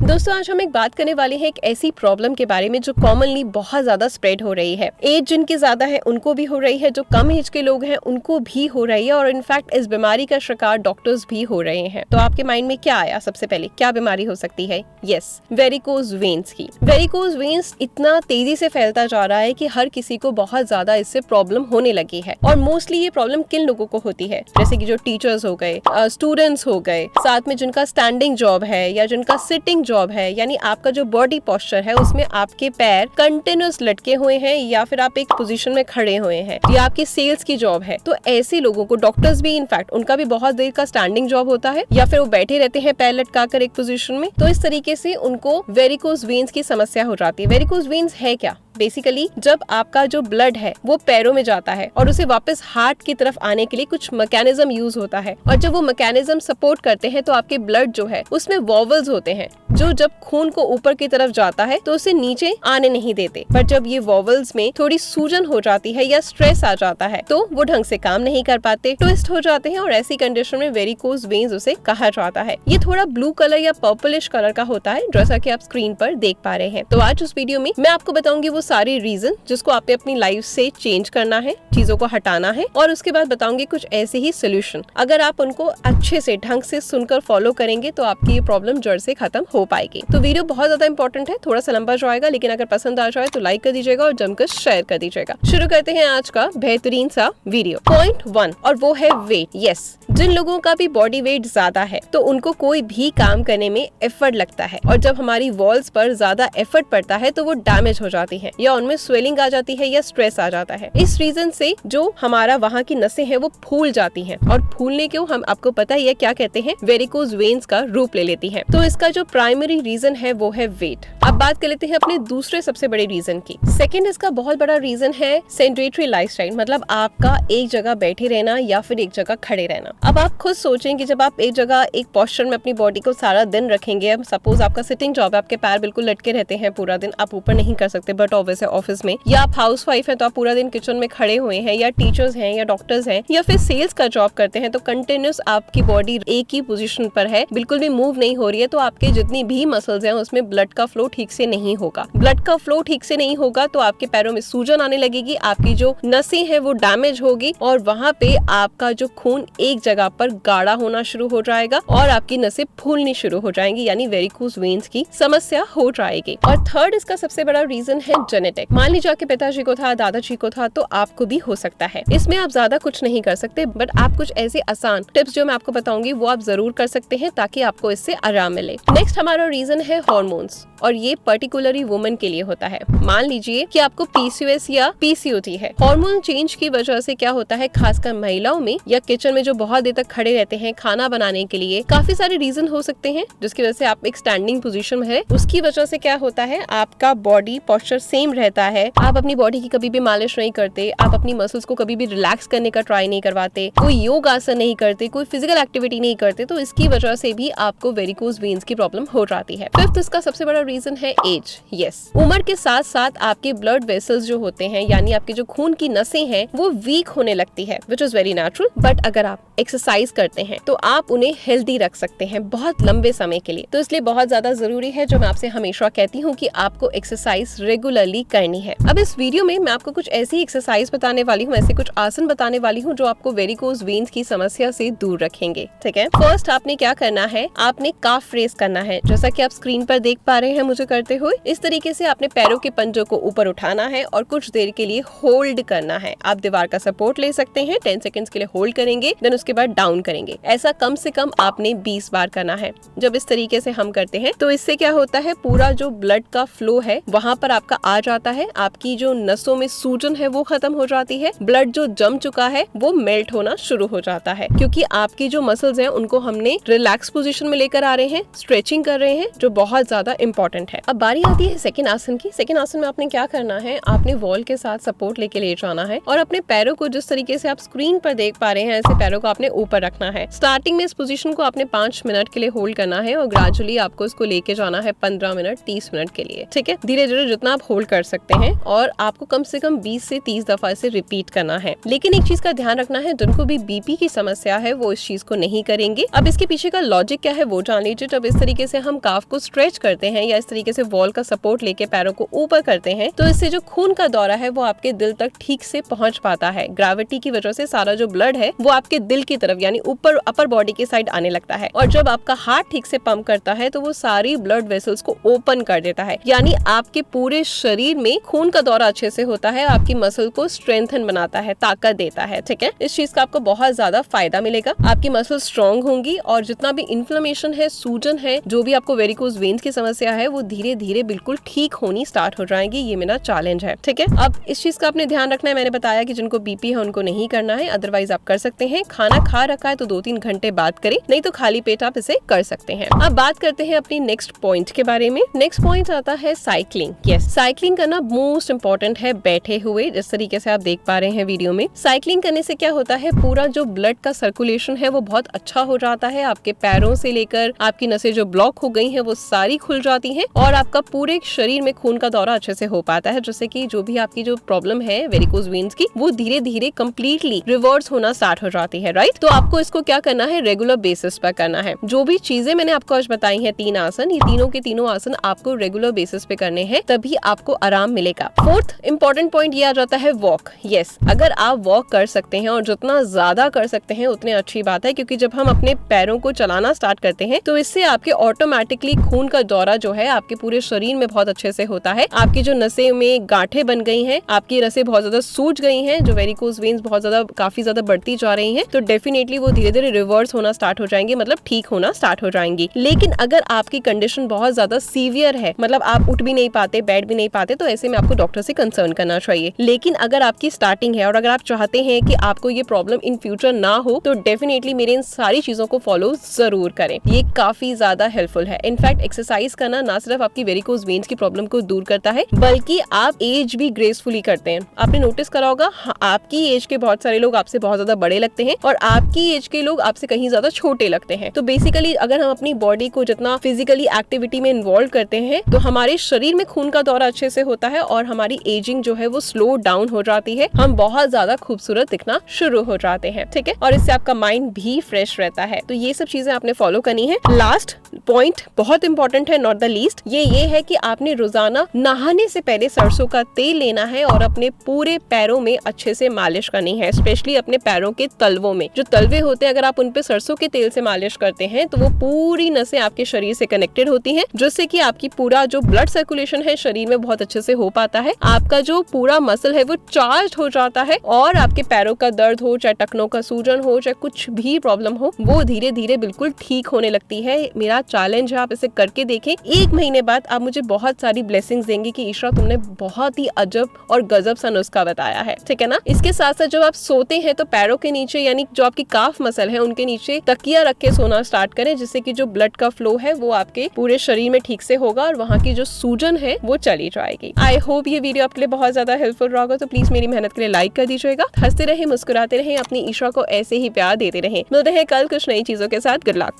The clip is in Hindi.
दोस्तों आज हम एक बात करने वाले हैं एक ऐसी प्रॉब्लम के बारे में जो कॉमनली बहुत ज्यादा स्प्रेड हो रही है। एज जिनकी ज्यादा है उनको भी हो रही है, जो कम एज के लोग हैं उनको भी हो रही है और इनफैक्ट इस बीमारी का शिकार डॉक्टर्स भी हो रहे हैं। तो आपके माइंड में क्या आया? सबसे पहले क्या बीमारी हो सकती है? यस, वेरिकोज वेन्स की। वेरिकोज वेन्स इतना तेजी से फैलता जा रहा है कि हर किसी को बहुत ज्यादा इससे प्रॉब्लम होने लगी है। और मोस्टली ये प्रॉब्लम किन लोगों को होती है? जैसे कि जो टीचर्स हो गए, स्टूडेंट्स हो गए, साथ में जिनका स्टैंडिंग जॉब है या जिनका सिटिंग जॉब है, यानी आपका जो बॉडी पोस्चर है उसमें आपके पैर कंटिन्यूस लटके हुए हैं या फिर आप एक पोजीशन में खड़े हुए हैं, या आपकी सेल्स की जॉब है। तो ऐसे लोगों को, डॉक्टर्स भी इनफैक्ट उनका भी बहुत देर का स्टैंडिंग जॉब होता है या फिर वो बैठे रहते हैं पैर लटकाकर एक पोजीशन में, तो इस तरीके से उनको वेरिकोज वेन्स की समस्या हो जाती है। वेरिकोज वेन्स है क्या? बेसिकली जब आपका जो ब्लड है वो पैरों में जाता है और उसे वापस हार्ट की तरफ आने के लिए कुछ मैकेनिज्म यूज होता है, और जब वो मैकेनिज्म सपोर्ट करते हैं तो आपके ब्लड जो है उसमें वॉवल्स होते हैं जो जब खून को ऊपर की तरफ जाता है तो उसे नीचे आने नहीं देते। पर जब ये वॉवल्स में थोड़ी सूजन हो जाती है या स्ट्रेस आ जाता है तो वो ढंग से काम नहीं कर पाते, ट्विस्ट हो जाते हैं, और ऐसी कंडीशन में वेरिकोज वेन्स उसे कहा जाता है। ये थोड़ा ब्लू कलर या पर्पलिश कलर का होता है, जैसा कि आप स्क्रीन पर देख पा रहे हैं। तो आज उस वीडियो में मैं आपको बताऊंगी वो सारे रीजन जिसको आपने अपनी लाइफ से चेंज करना है, चीजों को हटाना है, और उसके बाद बताऊंगी कुछ ऐसे ही सोल्यूशन। अगर आप उनको अच्छे से ढंग से सुनकर फॉलो करेंगे तो आपकी ये प्रॉब्लम जड़ से खत्म हो पाएगी। तो वीडियो बहुत ज्यादा इंपॉर्टेंट है, थोड़ा सा लंबा जाएगा, लेकिन अगर पसंद आ जाए तो लाइक कर दीजिएगा और जमकर शेयर कर दीजिएगा। शुरू करते हैं आज का बेहतरीन सा वीडियो। पॉइंट 1, और वो है वेट। यस, जिन लोगों का भी बॉडी वेट ज्यादा है तो उनको कोई भी काम करने में एफर्ट लगता है, और जब हमारी वॉल्स पर ज्यादा एफर्ट पड़ता है तो वो डैमेज हो जाती है या उनमें स्वेलिंग आ जाती है या स्ट्रेस आ जाता है। इस रीजन से जो हमारा वहाँ की नसें हैं वो फूल जाती हैं, और फूलने को हम आपको पता ही है क्या कहते हैं, वेरिकोज वेन्स का रूप ले लेती है। तो इसका जो प्राइमरी रीजन है वो है वेट। अब बात कर लेते हैं अपने दूसरे सबसे बड़े रीजन की। सेकंड इसका बहुत बड़ा रीजन है सेडेंटरी लाइफस्टाइल, मतलब आपका एक जगह बैठे रहना या फिर एक जगह खड़े रहना। अब आप खुद सोचें कि जब आप एक जगह एक पोस्चर में अपनी बॉडी को सारा दिन रखेंगे, सपोज आपका सिटिंग जॉब है, आपके पैर बिल्कुल लटके रहते हैं पूरा दिन, आप ऊपर नहीं कर सकते, बट ऑब्वियस है ऑफिस में, या आप हाउस वाइफ है तो आप पूरा दिन किचन में खड़े हुए हैं, या टीचर्स हैं या डॉक्टर्स हैं या फिर सेल्स का जॉब करते हैं, तो कंटिन्यूस आपकी बॉडी एक ही पोजीशन पर है, बिल्कुल भी मूव नहीं हो रही है, तो आपके जितनी भी मसल्स हैं उसमें ब्लड का फ्लो ठीक से नहीं होगा। ब्लड का फ्लो ठीक से नहीं होगा तो आपके पैरों में सूजन आने लगेगी, आपकी जो नसें हैं वो डैमेज होगी, और वहाँ पे आपका जो खून एक जगह पर गाढ़ा होना शुरू हो जाएगा और आपकी नसें फूलनी शुरू हो जाएंगी, यानी वेरिकोज वेन्स की समस्या हो जाएगी। और थर्ड इसका सबसे बड़ा रीजन है जेनेटिक। मान लीजिए आपके पिताजी को था, दादाजी को था, तो आपको भी हो सकता है। इसमें आप ज्यादा कुछ नहीं कर सकते, बट आप कुछ ऐसे आसान टिप्स जो मैं आपको बताऊंगी वो आप जरूर कर सकते हैं ताकि आपको इससे आराम मिले। नेक्स्ट हमारा रीजन है हार्मोन्स, और ये पर्टिकुलरली वुमेन के लिए होता है। मान लीजिए कि आपको पीसीओएस या पीसीओडी है। हार्मोन चेंज की वजह से क्या होता है, खासकर महिलाओं में या किचन में जो बहुत देर तक खड़े रहते हैं खाना बनाने के लिए, काफी सारे रीजन हो सकते हैं जिसकी वजह से आप एक स्टैंडिंग पोजीशन में है। उसकी वजह से क्या होता है, आपका बॉडी पोस्चर सेम रहता है, आप अपनी बॉडी की कभी भी मालिश नहीं करते, आप अपनी मसल्स को कभी भी रिलैक्स करने का ट्राई नहीं करवाते, कोई योग आसन नहीं करते, कोई फिजिकल एक्टिविटी नहीं करते, तो इसकी वजह से भी आपको वेरिकोज वेन्स की प्रॉब्लम हो जाती है। फिफ्थ इसका सबसे बड़ा रीजन है एज। यस, उम्र के साथ साथ आपके ब्लड वेसल्स जो होते हैं, यानी आपके जो खून की नसें हैं वो वीक होने लगती है, which is very natural. But अगर आप एक्सरसाइज करते हैं तो आप उन्हें हेल्दी रख सकते हैं बहुत लंबे समय के लिए। तो इसलिए बहुत ज्यादा जरूरी है, जो मैं आपसे हमेशा कहती हूँ, कि आपको एक्सरसाइज रेगुलरली करनी है। अब इस वीडियो में मैं आपको कुछ ऐसी एक्सरसाइज बताने वाली हूँ, ऐसे कुछ आसन बताने वाली हूँ जो आपको वेरिकोज वेन्स की समस्या से दूर रखेंगे। ठीक है, फर्स्ट आपने क्या करना है, आपने काफ रेस करना है, जैसा कि आप स्क्रीन पर देख पा रहे हैं मुझे करते हुए। इस तरीके से आपने पैरों के पंजों को ऊपर उठाना है और कुछ देर के लिए होल्ड करना है। आप दीवार का सपोर्ट ले सकते हैं, 10 सेकंड्स के लिए होल्ड करेंगे, देन उसके बाद डाउन करेंगे। ऐसा कम से कम आपने 20 बार करना है। जब इस तरीके से हम करते हैं तो इससे क्या होता है, पूरा जो ब्लड का फ्लो है वहाँ पर आपका आ जाता है, आपकी जो नसों में सूजन है वो खत्म हो जाती है, ब्लड जो जम चुका है वो मेल्ट होना शुरू हो जाता है, क्योंकि आपकी जो मसल्स हैं उनको हमने रिलैक्स पोजीशन में लेकर आ रहे हैं, स्ट्रेचिंग कर रहे हैं, जो बहुत ज्यादा इंपॉर्टेंट है। अब बारी आती है सेकंड आसन की। सेकंड आसन में आपने क्या करना है, आपने वॉल के साथ सपोर्ट लेके ले जाना है और अपने पैरों को जिस तरीके से आप स्क्रीन पर देख पा रहे हैं ऐसे पैरों को आपने ऊपर रखना है। स्टार्टिंग में इस पोजीशन को आपने 5 मिनट के लिए होल्ड करना है और ग्रेजुअली आपको इसको लेके जाना है 15 मिनट 30 मिनट के लिए, ठीक है। धीरे धीरे जितना आप होल्ड कर सकते हैं और आपको कम से कम 20 से 30 दफा इसे रिपीट करना है। लेकिन एक चीज का ध्यान रखना है, जिनको भी बीपी की समस्या है वो इस चीज को नहीं करेंगे। अब इसके पीछे का लॉजिक क्या है वो जान लीजिए। जब इस तरीके से हम काफ को स्ट्रेच करते हैं या इस तरीके से वॉल का सपोर्ट लेके पैरों को ऊपर करते हैं तो इससे जो खून का दौरा है वो आपके दिल तक ठीक से पहुंच पाता है। ग्रेविटी की वजह से सारा जो ब्लड है वो आपके दिल की तरफ यानी ऊपर अपर बॉडी के साइड आने लगता है और जब आपका हार्ट ठीक से पंप करता है तो वो सारी ब्लड वेसल्स को ओपन कर देता है, यानी आपके पूरे शरीर में खून का दौरा अच्छे से होता है, आपकी मसल को स्ट्रेंथन बनाता है, ताकत देता है, ठीक है। इस चीज का आपको बहुत ज्यादा फायदा मिलेगा। आपकी मसल स्ट्रॉन्ग होंगी और जितना भी इन्फ्लेमेशन है, सूजन है, जो भी आपको वेरिकोज वेन्स की समस्या है वो धीरे धीरे बिल्कुल ठीक होनी स्टार्ट हो जाएगी। ये मेरा चैलेंज है, ठीक है। अब इस चीज का आपने ध्यान रखना है। मैंने बताया कि जिनको बीपी है उनको नहीं करना है, अदरवाइज आप कर सकते हैं। खाना खा रखा है तो 2-3 घंटे बाद करें, नहीं तो खाली पेट आप इसे कर सकते हैं। अब बात करते हैं अपनी नेक्स्ट पॉइंट के बारे में। नेक्स्ट पॉइंट आता है साइकिलिंग। यस, साइकिलिंग करना मोस्ट इंपॉर्टेंट है बैठे हुए, जिस तरीके से आप देख पा रहे हैं वीडियो में। साइकिलिंग करने से क्या होता है, पूरा जो ब्लड का सर्कुलेशन है वो बहुत अच्छा हो जाता है। आपके पैरों से लेकर आपकी नसें जो ब्लॉक हो गई हैं वो सारी खुल जाती हैं और आपका पूरे शरीर में खून का दौरा अच्छे से हो पाता है, जिससे कि जो भी आपकी जो प्रॉब्लम है वेरिकोज वेन्स की वो धीरे धीरे कंप्लीटली रिवर्स होना स्टार्ट हो जाती है, राइट। तो आपको इसको क्या करना है, रेगुलर बेसिस पर करना है। जो भी चीजें मैंने आपको आज बताई हैं 3 आसन, ये तीनों के तीनों आसन आपको रेगुलर बेसिस पे करने हैं, तभी आपको आराम मिलेगा। फोर्थ इंपॉर्टेंट पॉइंट ये आ जाता है वॉक। यस, अगर आप वॉक कर सकते हैं और जितना ज्यादा कर सकते हैं उतनी अच्छी बात है, क्योंकि जब हम अपने पैरों को चलाना स्टार्ट करते हैं तो इससे आपके ऑटोमेटिकली खून का दौरा जो है आपके पूरे शरीर में बहुत अच्छे से होता है। आपकी जो नसें में गांठें बन गई हैं, आपकी नसें बहुत ज्यादा सूज गई हैं, जो वेरिकोज वेन्स बहुत ज्यादा काफी ज्यादा बढ़ती जा रही हैं, तो डेफिनेटली वो धीरे धीरे रिवर्स होना स्टार्ट हो जाएंगे, मतलब ठीक होना स्टार्ट हो जाएंगी। लेकिन अगर आपकी कंडीशन बहुत ज्यादा सीवियर है, मतलब आप उठ भी नहीं पाते, बैठ भी नहीं पाते, तो ऐसे में आपको डॉक्टर से कंसर्न करना चाहिए। लेकिन अगर आपकी स्टार्टिंग है और अगर आप चाहते हैं कि आपको ये प्रॉब्लम इन फ्यूचर ना हो तो डेफिनेटली मेरे इन सारी चीजों को फॉलो जरूर करें। ये काफी ज्यादा हेल्पफुल है। इनफैक्ट एक्सरसाइज करना ना सिर्फ आपकी वेरिकोज वेन्स की प्रॉब्लम को दूर करता है बल्कि आप एज भी ग्रेसफुली करते हैं। आपने नोटिस करा होगा, आपकी एज के बहुत सारे लोग आपसे बहुत ज्यादा बड़े लगते हैं और आपकी एज के लोग आपसे कहीं ज्यादा छोटे लगते हैं। तो बेसिकली अगर हम अपनी बॉडी को जितना फिजिकली एक्टिविटी में इन्वॉल्व करते हैं तो हमारे शरीर में खून का दौरा अच्छे से होता है और हमारी एजिंग जो है वो स्लो डाउन हो जाती है। हम बहुत ज्यादा खूबसूरत दिखना शुरू हो जाते हैं, ठीक है। और इससे आपका माइंड भी फ्रेश रहता है। तो ये सब चीजें आपने फॉलो करनी है। लास्ट पॉइंट बहुत इंपॉर्टेंट है, नॉट द लीस्ट, ये है कि आपने रोजाना नहाने से पहले सरसों का तेल लेना है और अपने पूरे पैरों में अच्छे से मालिश करनी है, स्पेशली अपने पैरों के तलवों में। जो तलवे होते हैं, अगर आप उन पे सरसों के तेल से मालिश करते हैं तो वो पूरी नसें आपके शरीर से कनेक्टेड होती हैं, जिससे कि आपकी पूरा जो ब्लड सर्कुलेशन है शरीर में बहुत अच्छे से हो पाता है। आपका जो पूरा मसल है वो चार्ज हो जाता है और आपके पैरों का दर्द हो, चाहे टखनों का सूजन हो, चाहे कुछ भी प्रॉब्लम हो, वो धीरे धीरे बिल्कुल ठीक होने लगती है। मेरा चैलेंज है आप इसे करके देखें। 1 महीने बाद आप मुझे बहुत सारी ब्लेसिंग्स देंगे कि ईशा तुमने बहुत ही अजब और गजब सा नुस्खा बताया है, ठीक है ना। इसके साथ साथ जब आप सोते हैं तो पैरों के नीचे यानी जो आपकी काफ मसल है उनके नीचे तकिया रख के सोना स्टार्ट करें, जिससे कि जो ब्लड का फ्लो है वो आपके पूरे शरीर में ठीक से होगा और वहाँ की जो सूजन है वो चली जाएगी। आई होप ये वीडियो आपके लिए बहुत ज्यादा हेल्पफुल रहा होगा। तो प्लीज मेरी मेहनत के लिए लाइक कर दीजिएगा। हंसते रहे, मुस्कुराते रहे, अपनी ईशा को ऐसे ही प्यार देते रहे। मिलते हैं कल कुछ नई चीजों के साथ। Good luck.